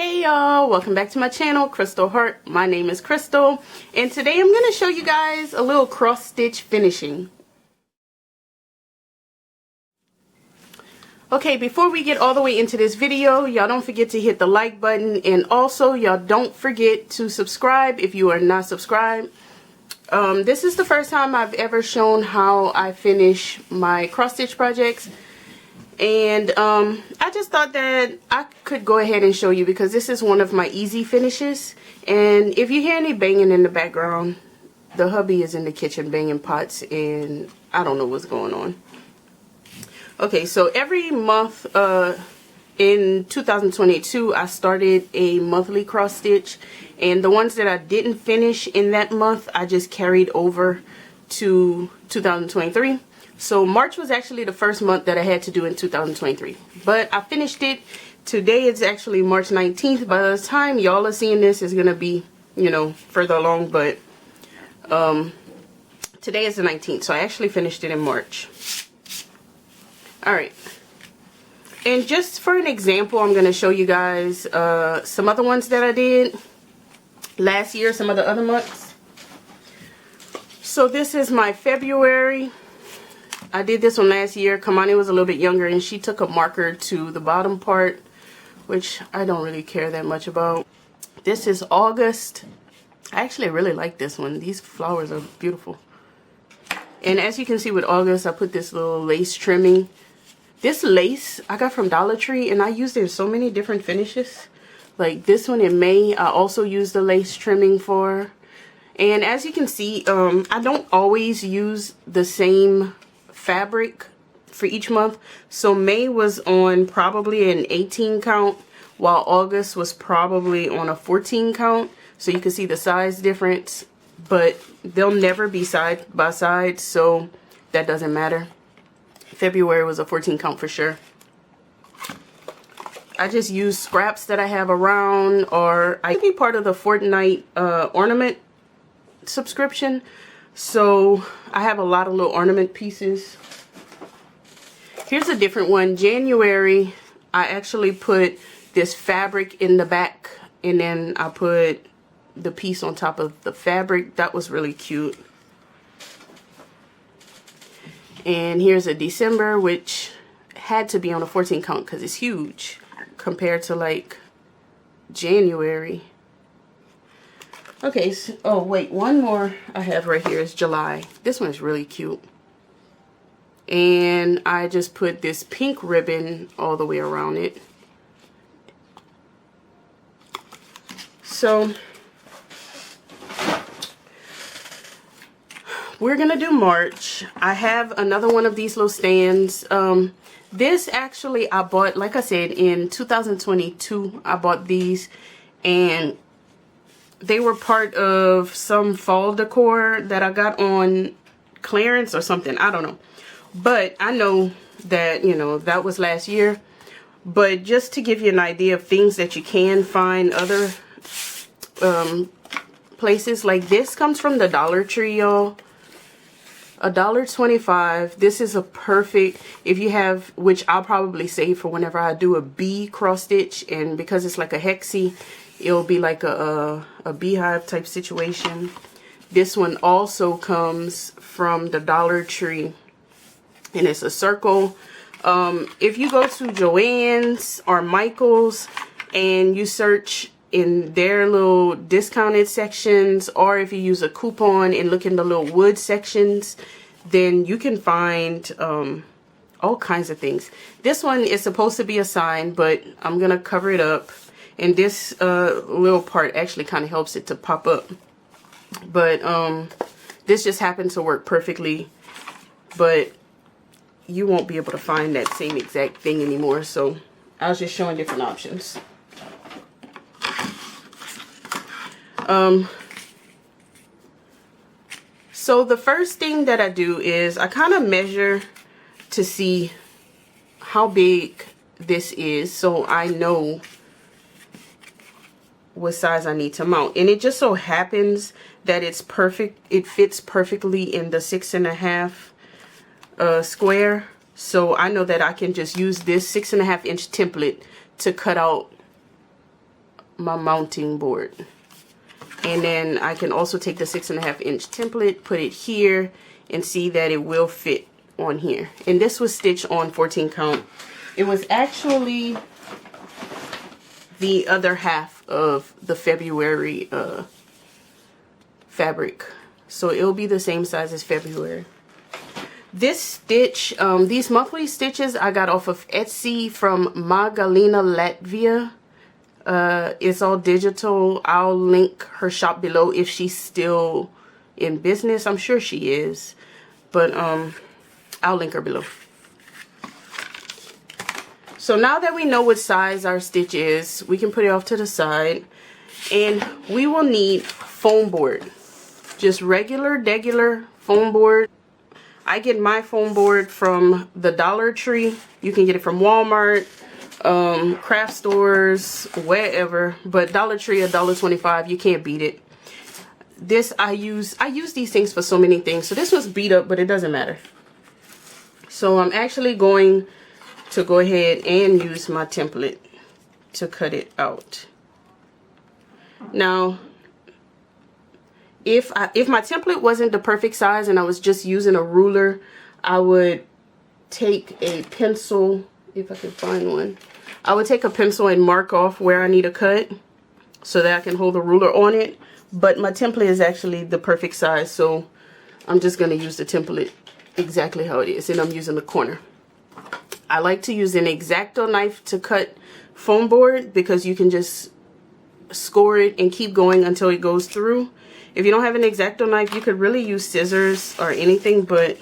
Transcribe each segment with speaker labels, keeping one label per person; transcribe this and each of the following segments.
Speaker 1: Hey y'all, welcome back to my channel, Crystal Heart. My name is Crystal, and today I'm going to show you guys a little cross stitch finishing. Okay, before we get all the way into this video, y'all don't forget to hit the like button, and also y'all don't forget to subscribe if you are not subscribed. This is the first time I've ever shown how I finish my cross stitch projects. And I just thought that I could go ahead and show you because this is one of my easy finishes. And if you hear any banging in the background, the hubby is in the kitchen banging pots and I don't know what's going on. Okay, so every month in 2022 I started a monthly cross stitch, and the ones that I didn't finish in that month I just carried over to 2023. So March was actually the first month that I had to do in 2023, but I finished it. Today is actually March 19th. By the time y'all are seeing this, it's gonna be, you know, further along, but today is the 19th, so I actually finished it in March. Alright, and just for an example, I'm gonna show you guys some other ones that I did last year, some of the other months. So this is my February. I did this one last year. Kamani was a little bit younger and she took a marker to the bottom part, which I don't really care that much about. This is August. I actually really like this one. These flowers are beautiful. And as you can see with August, I put this little lace trimming. This lace I got from Dollar Tree and I used it in so many different finishes. Like this one in May, I also used the lace trimming for. And as you can see, I don't always use the same fabric for each month. So May was on probably an 18 count while August was probably on a 14 count. So you can see the size difference, but they'll never be side by side, so that doesn't matter. February was a 14 count for sure. I just use scraps that I have around, or I could be part of the Fortnite ornament subscription. So I have a lot of little ornament pieces. Here's a different one. January, I actually put this fabric in the back and then I put the piece on top of the fabric. That was really cute. And here's a December, which had to be on a 14 count because it's huge compared to like January. Okay, so, oh wait, one more I have right here is July. This one is really cute. And I just put this pink ribbon all the way around it. So we're gonna do March. I have another one of these little stands. This actually I bought, like I said, in 2022. I bought these and they were part of some fall decor that I got on clearance or something. I don't know. But I know that, you know, that was last year. But just to give you an idea of things that you can find other places, like this comes from the Dollar Tree, y'all. $1.25. This is a perfect, if you have, which I'll probably save for whenever I do a bee cross stitch, and because it's like a hexie, it'll be like a beehive type situation. This one also comes from the Dollar Tree and it's a circle. If you go to Joann's or Michael's and you search in their little discounted sections, or if you use a coupon and look in the little wood sections, then you can find all kinds of things. This one is supposed to be a sign, but I'm gonna cover it up. And this little part actually kind of helps it to pop up. But this just happened to work perfectly. But you won't be able to find that same exact thing anymore. So I was just showing different options. So the first thing that I do is I kind of measure to see how big this is, so I know what size I need to mount. And it just so happens that it's perfect. It fits perfectly in the 6.5 square. So I know that I can just use this 6.5 inch template to cut out my mounting board. And then I can also take the 6.5 inch template, put it here, and see that it will fit on here. And this was stitched on 14 count. It was actually the other half of the February fabric, so it'll be the same size as February. This stitch, these monthly stitches I got off of Etsy from Magalina, Latvia. It's all digital. I'll link her shop below if she's still in business. I'm sure she is, but I'll link her below. So now that we know what size our stitch is, we can put it off to the side, and we will need foam board. Just regular foam board. I get my foam board from the Dollar Tree. You can get it from Walmart, craft stores, wherever, but Dollar Tree, $1.25, you can't beat it. This I use these things for so many things. So this was beat up, but it doesn't matter. So I'm actually going to go ahead and use my template to cut it out. Now, if my template wasn't the perfect size and I was just using a ruler, I would take a pencil, if I could find one. I would take a pencil and mark off where I need a cut so that I can hold the ruler on it. But my template is actually the perfect size, so I'm just going to use the template exactly how it is, and I'm using the corner. I like to use an X-Acto knife to cut foam board because you can just score it and keep going until it goes through. If you don't have an X-Acto knife, you could really use scissors or anything, but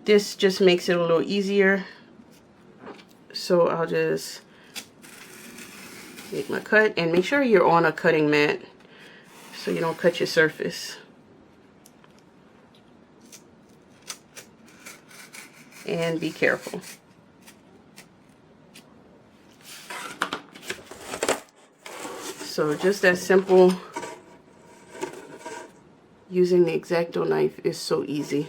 Speaker 1: this just makes it a little easier. So I'll just make my cut, and make sure you're on a cutting mat so you don't cut your surface. And be careful. So just that simple. Using the X-Acto knife is so easy.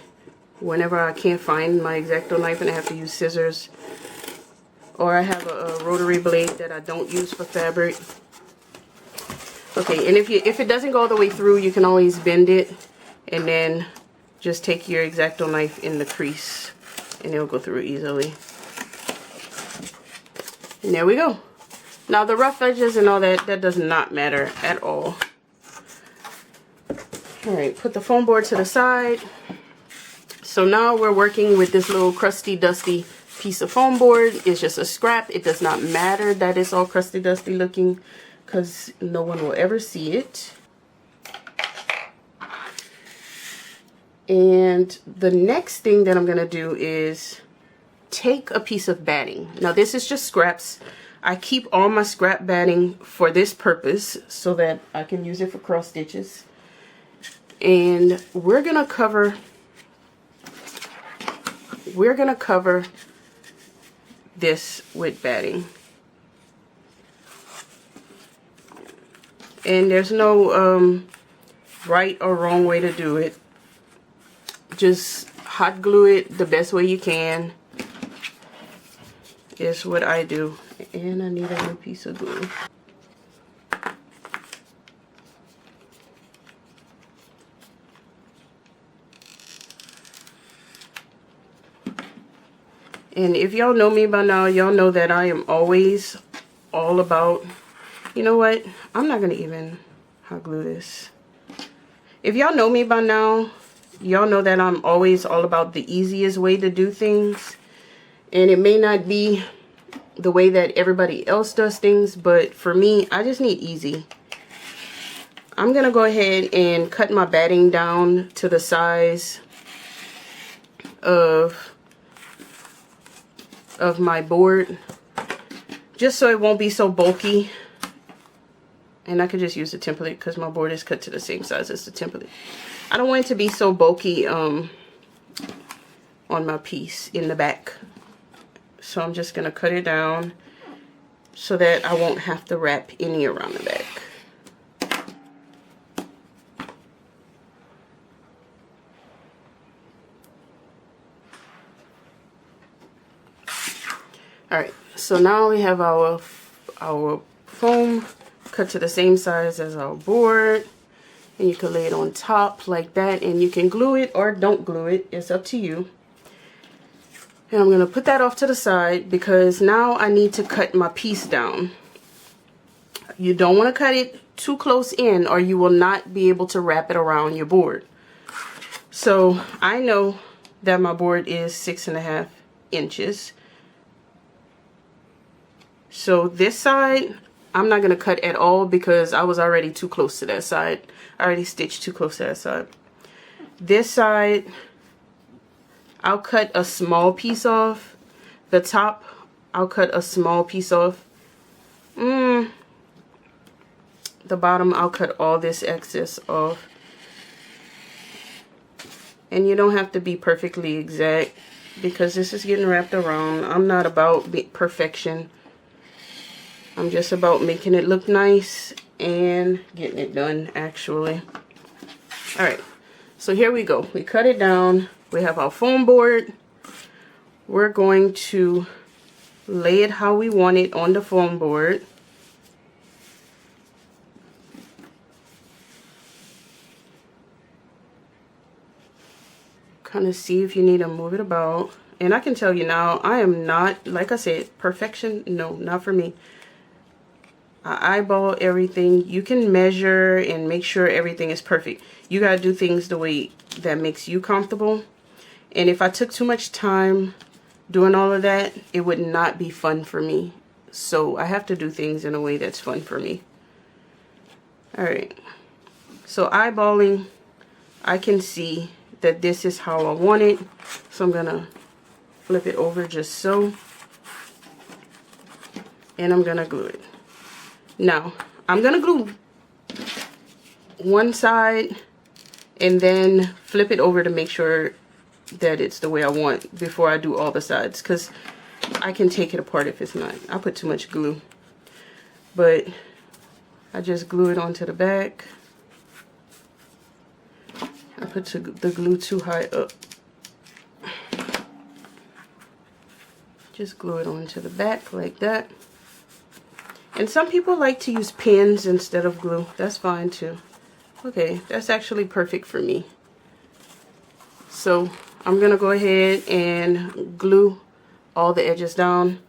Speaker 1: Whenever I can't find my X-Acto knife and I have to use scissors, or I have a rotary blade that I don't use for fabric. Okay, and if it doesn't go all the way through, you can always bend it and then just take your X-Acto knife in the crease and it'll go through easily. And there we go. Now the rough edges and all that does not matter at all. Alright, put the foam board to the side. So now we're working with this little crusty dusty piece of foam board. It's just a scrap. It does not matter that it's all crusty dusty looking because no one will ever see it. And the next thing that I'm going to do is take a piece of batting. Now this is just scraps. I keep all my scrap batting for this purpose so that I can use it for cross stitches. And we're going to cover this with batting. And there's no right or wrong way to do it. Just hot glue it the best way you can is what I do. And I need a new piece of glue. And if y'all know me by now, y'all know that I am always all about, you know what, I'm not going to even hot glue this. If y'all know me by now, y'all know that I'm always all about the easiest way to do things. And it may not be the way that everybody else does things, but for me, I just need easy. I'm going to go ahead and cut my batting down to the size of my board, just so it won't be so bulky. And I could just use the template because my board is cut to the same size as the template. I don't want it to be so bulky on my piece in the back. So I'm just going to cut it down so that I won't have to wrap any around the back. Alright, so now we have our foam, cut to the same size as our board. And you can lay it on top like that, and you can glue it or don't glue it. It's up to you. And I'm going to put that off to the side because now I need to cut my piece down. You don't want to cut it too close in or you will not be able to wrap it around your board. So I know that my board is 6.5 inches. So this side, I'm not going to cut at all because I was already too close to that side. I already stitched too close to that side. This side, I'll cut a small piece off. The top, I'll cut a small piece off. The bottom, I'll cut all this excess off. And you don't have to be perfectly exact because this is getting wrapped around. I'm not about perfection. I'm just about making it look nice and getting it done actually. Alright, so here we go. We cut it down. We have our foam board. We're going to lay it how we want it on the foam board. Kind of see if you need to move it about. And I can tell you now, I am not, like I said, perfection, no, not for me. I eyeball everything. You can measure and make sure everything is perfect. You gotta do things the way that makes you comfortable. And if I took too much time doing all of that, it would not be fun for me. So I have to do things in a way that's fun for me. Alright, so eyeballing, I can see that this is how I want it. So I'm gonna flip it over just so. And I'm gonna glue it. Now, I'm gonna glue one side and then flip it over to make sure that it's the way I want before I do all the sides, because I can take it apart if it's not. I put too much glue. But I just glue it onto the back. I put the glue too high up. Just glue it onto the back like that. And some people like to use pins instead of glue. That's fine too. Okay, that's actually perfect for me. So I'm gonna go ahead and glue all the edges down.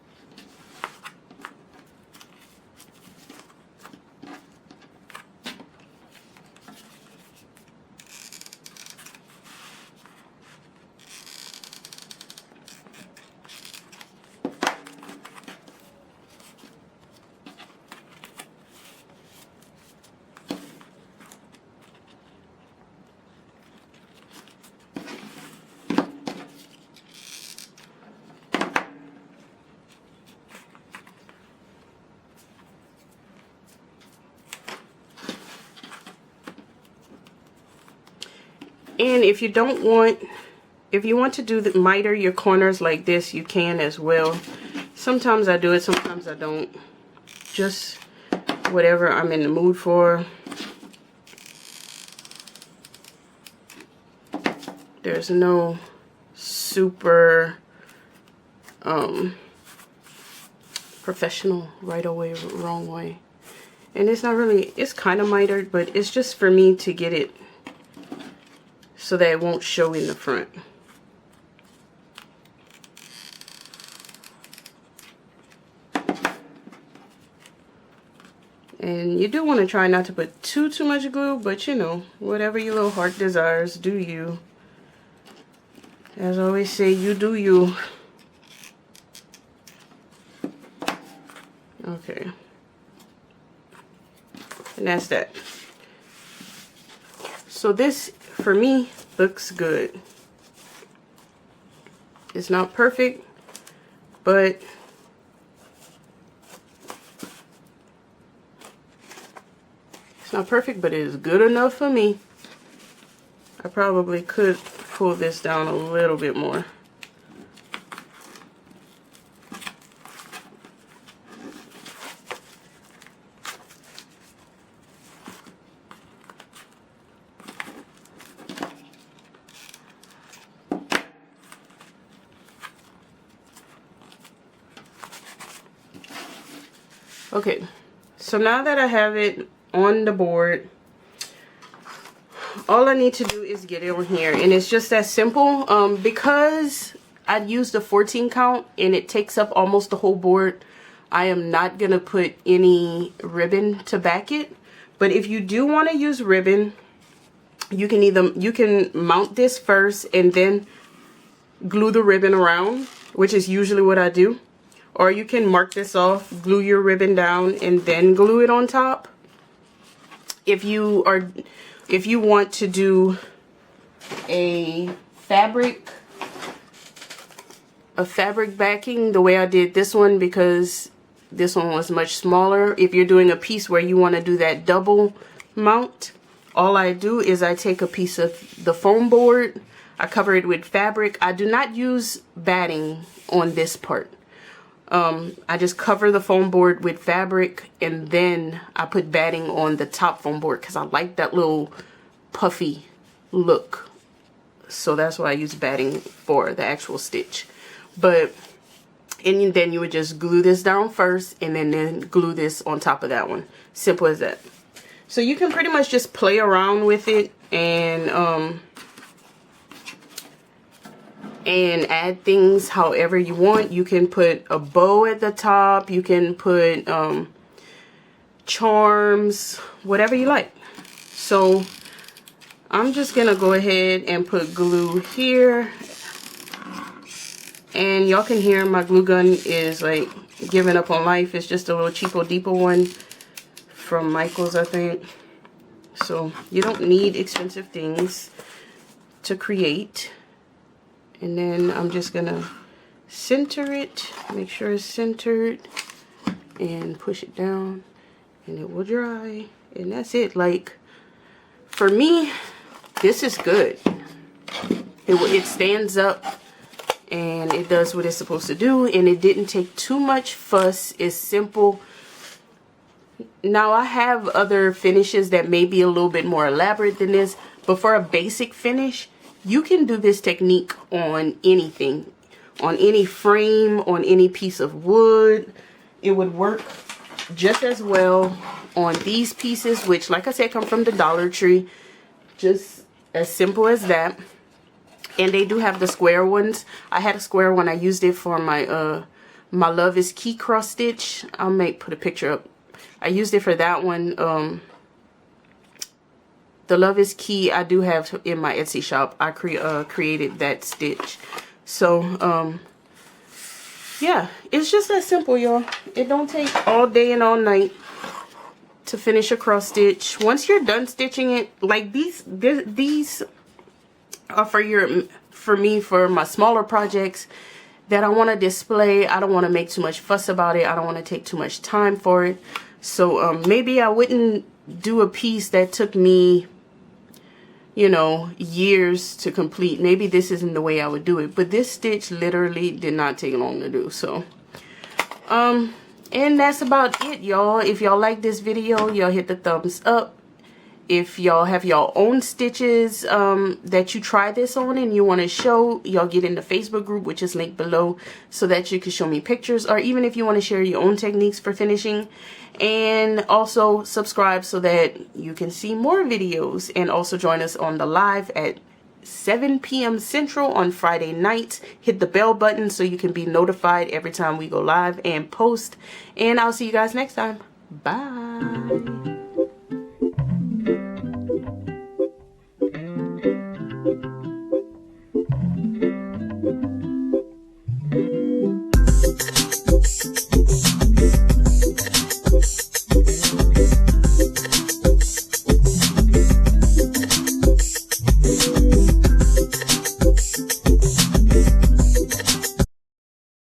Speaker 1: And if you don't want, if you want to do the miter your corners like this, you can as well. Sometimes I do it, sometimes I don't. Just whatever I'm in the mood for. There's no super professional right away, wrong way. And it's not really, it's kind of mitered, but it's just for me to get it so that it won't show in the front. And you do want to try not to put too much glue, but you know, whatever your little heart desires, do you. As I always say, you do you. Okay. And that's that. So this, for me, looks good. It's not perfect, but it is good enough for me. I probably could pull this down a little bit more. Okay, So now that I have it on the board, all I need to do is get it on here, and it's just that simple. Because I used a 14 count and it takes up almost the whole board, I am not gonna put any ribbon to back it. But if you do want to use ribbon, you can mount this first and then glue the ribbon around, which is usually what I do. Or you can mark this off, glue your ribbon down, and then glue it on top. If you want to do a fabric backing, the way I did this one, because this one was much smaller. If you're doing a piece where you want to do that double mount, all I do is I take a piece of the foam board, I cover it with fabric. I do not use batting on this part. I just cover the foam board with fabric, and then I put batting on the top foam board because I like that little puffy look. So that's why I use batting for the actual stitch. And then you would just glue this down first, and then glue this on top of that one. Simple as that. So you can pretty much just play around with it and add things however you want. You can put a bow at the top, you can put charms, whatever you like. So I'm just gonna go ahead and put glue here, and y'all can hear my glue gun is like giving up on life. It's just a little cheapo depot one from Michael's, I think. So you don't need expensive things to create. And then I'm just gonna center it, make sure it's centered, and push it down, and it will dry. And that's it. Like, for me, this is good. It stands up and it does what it's supposed to do, and it didn't take too much fuss. It's simple. Now I have other finishes that may be a little bit more elaborate than this, but for a basic finish, you can do this technique on anything, on any frame, on any piece of wood. It would work just as well on these pieces, which, like I said, come from the Dollar Tree. Just as simple as that. And they do have the square ones. I had a square one. I used it for my my Love is Key cross stitch. I may put a picture up. I used it for that one. The Love is Key I do have in my Etsy shop. I created that stitch. So yeah, it's just that simple, y'all. It don't take all day and all night to finish a cross stitch. Once you're done stitching it, like these are for me for my smaller projects that I want to display. I don't want to make too much fuss about it. I don't want to take too much time for it. So maybe I wouldn't do a piece that took me, you know, years to complete. Maybe this isn't the way I would do it, but this stitch literally did not take long to do. So and that's about it, y'all. If y'all like this video, y'all hit the thumbs up. If y'all have your own stitches that you try this on and you want to show, y'all get in the Facebook group, which is linked below, so that you can show me pictures, or even if you want to share your own techniques for finishing. And also subscribe so that you can see more videos, and also join us on the live at 7 p.m. Central on Friday nights. Hit the bell button so you can be notified every time we go live and post. And I'll see you guys next time. Bye.